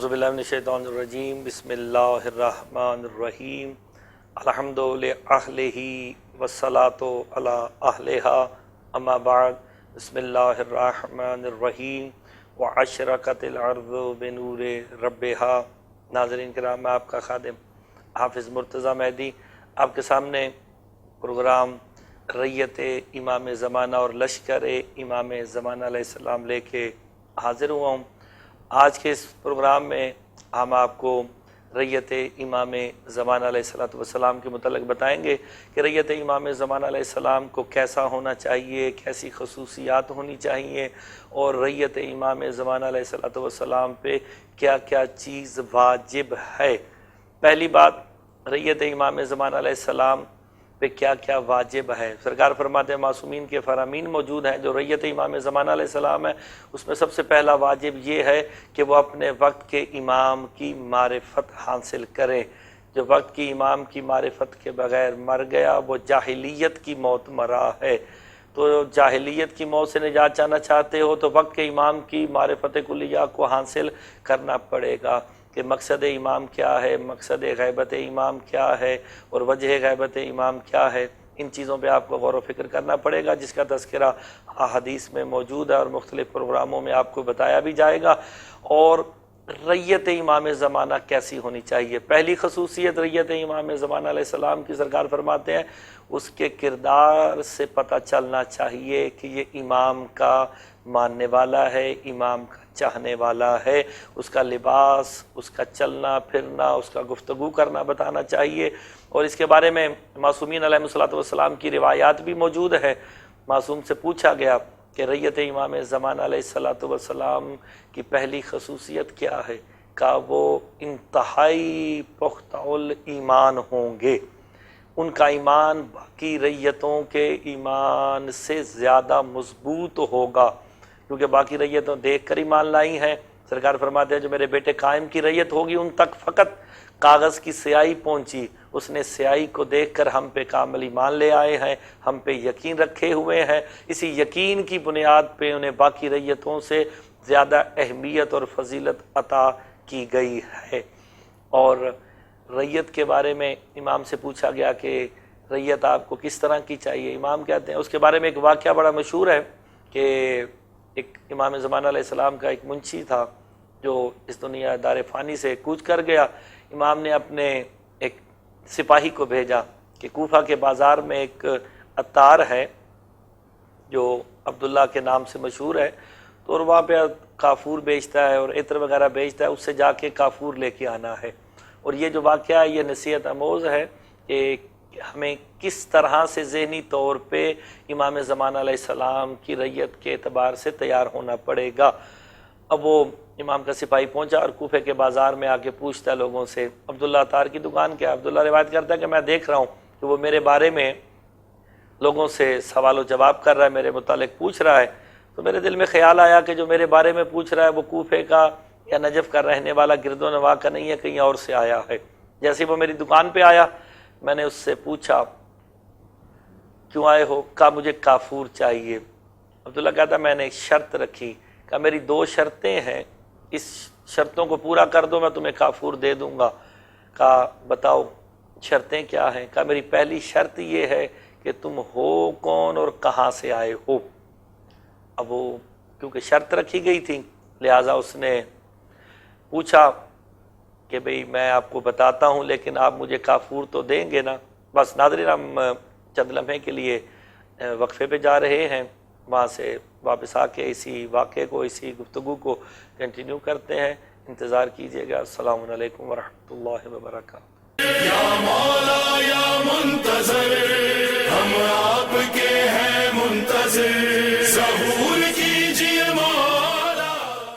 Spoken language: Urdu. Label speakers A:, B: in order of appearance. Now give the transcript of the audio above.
A: اعوذ باللہ من الشیطان الرجیم بسم اللہ الرحمن الرحیم الحمد للہ والصلاۃ علی اہلہا اما بعد بسم اللہ الرحمن الرحیم واشرقت الارض بنور ربہا۔ ناظرین کرام، میں آپ کا خادم حافظ مرتضیٰ مہدی آپ کے سامنے پروگرام ریت امام زمانہ اور لشکر امام زمانہ علیہ السلام لے کے حاضر ہوا ہوں۔ آج کے اس پروگرام میں ہم آپ کو ریت امام زمانہ علیہ السلام کے متعلق بتائیں گے کہ ریت امام زمانہ علیہ السلام کو کیسا ہونا چاہیے، کیسی خصوصیات ہونی چاہیے، اور ریت امام زمانہ علیہ السلام پہ کیا کیا چیز واجب ہے۔ پہلی بات، ریت امام زمانہ علیہ السلام پہ کیا کیا واجب ہے۔ سرکار فرماتے ہیں معصومین کے فرامین موجود ہیں۔ جو ریت امام زمانہ علیہ السلام ہے، اس میں سب سے پہلا واجب یہ ہے کہ وہ اپنے وقت کے امام کی معرفت حاصل کریں۔ جو وقت کی امام کی معرفت کے بغیر مر گیا وہ جاہلیت کی موت مرا ہے۔ تو جاہلیت کی موت سے نجات چاہنا چاہتے ہو تو وقت کے امام کی معرفت کلیہ کو حاصل کرنا پڑے گا کہ مقصد امام کیا ہے، مقصد غیبت امام کیا ہے، اور وجہ غیبت امام کیا ہے۔ ان چیزوں پہ آپ کو غور و فکر کرنا پڑے گا، جس کا تذکرہ احادیث میں موجود ہے اور مختلف پروگراموں میں آپ کو بتایا بھی جائے گا۔ اور ریت امام زمانہ کیسی ہونی چاہیے۔ پہلی خصوصیت ریت امام زمانہ علیہ السلام کی سرکار فرماتے ہیں اس کے کردار سے پتہ چلنا چاہیے کہ یہ امام کا ماننے والا ہے، امام کا چاہنے والا ہے۔ اس کا لباس، اس کا چلنا پھرنا، اس کا گفتگو کرنا بتانا چاہیے۔ اور اس کے بارے میں معصومین علیہ السلام کی روایات بھی موجود ہے۔ معصوم سے پوچھا گیا کہ ریت امام زمانہ علیہ السلام کی پہلی خصوصیت کیا ہے؟ کہا وہ انتہائی پختہ الایمان ہوں گے۔ ان کا ایمان باقی ریتوں کے ایمان سے زیادہ مضبوط ہوگا، کیونکہ باقی ریتوں دیکھ کر ایمان لائی ہیں۔ سرکار فرماتے ہیں جو میرے بیٹے قائم کی ریت ہوگی ان تک فقط کاغذ کی سیاہی پہنچی، اس نے سیاہی کو دیکھ کر ہم پہ کامل ایمان لے آئے ہیں، ہم پہ یقین رکھے ہوئے ہیں۔ اسی یقین کی بنیاد پہ انہیں باقی ریتوں سے زیادہ اہمیت اور فضیلت عطا کی گئی ہے۔ اور ریت کے بارے میں امام سے پوچھا گیا کہ ریت آپ کو کس طرح کی چاہیے۔ امام کہتے ہیں، اس کے بارے میں ایک واقعہ بڑا مشہور ہے کہ ایک امام زمانہ علیہ السلام کا ایک منشی تھا جو اس دنیا دار فانی سے کوچ کر گیا۔ امام نے اپنے ایک سپاہی کو بھیجا کہ کوفہ کے بازار میں ایک عطار ہے جو عبداللہ کے نام سے مشہور ہے، تو اور وہاں پہ کافور بیچتا ہے اور عطر وغیرہ بیچتا ہے، اس سے جا کے کافور لے کے آنا ہے۔ اور یہ جو واقعہ ہے یہ نصیحت آموز ہے کہ ہمیں کس طرح سے ذہنی طور پہ امام زمانہ علیہ السلام کی ریت کے اعتبار سے تیار ہونا پڑے گا۔ اب وہ امام کا سپاہی پہنچا اور کوفے کے بازار میں آ کے پوچھتا ہے لوگوں سے، عبداللہ عطار کی دکان کیا ہے؟ عبداللہ روایت کرتا ہے کہ میں دیکھ رہا ہوں کہ وہ میرے بارے میں لوگوں سے سوال و جواب کر رہا ہے، میرے متعلق پوچھ رہا ہے۔ تو میرے دل میں خیال آیا کہ جو میرے بارے میں پوچھ رہا ہے وہ کوفے کا یا نجف کا رہنے والا گرد و نواح کا نہیں ہے، کہیں اور سے آیا ہے۔ جیسے وہ میری دکان پہ آیا میں نے اس سے پوچھا کیوں آئے ہو؟ کہا مجھے کافور چاہیے۔ عبداللہ کہتا میں نے ایک شرط رکھی، کہا میری 2 شرطیں ہیں، اس شرطوں کو پورا کر دو میں تمہیں کافور دے دوں گا۔ کہا بتاؤ شرطیں کیا ہیں؟ کہا میری پہلی شرط یہ ہے کہ تم ہو کون اور کہاں سے آئے ہو۔ اب وہ کیونکہ شرط رکھی گئی تھی لہٰذا اس نے پوچھا کہ بھئی میں آپ کو بتاتا ہوں لیکن آپ مجھے کافور تو دیں گے نا۔ بس ناظرین، ہم چند لمحے کے لیے وقفے پہ جا رہے ہیں، وہاں سے واپس آ کے اسی واقعے کو، اسی گفتگو کو کنٹینیو کرتے ہیں۔ انتظار کیجیے گا۔ السلام علیکم ورحمۃ اللہ وبرکاتہ۔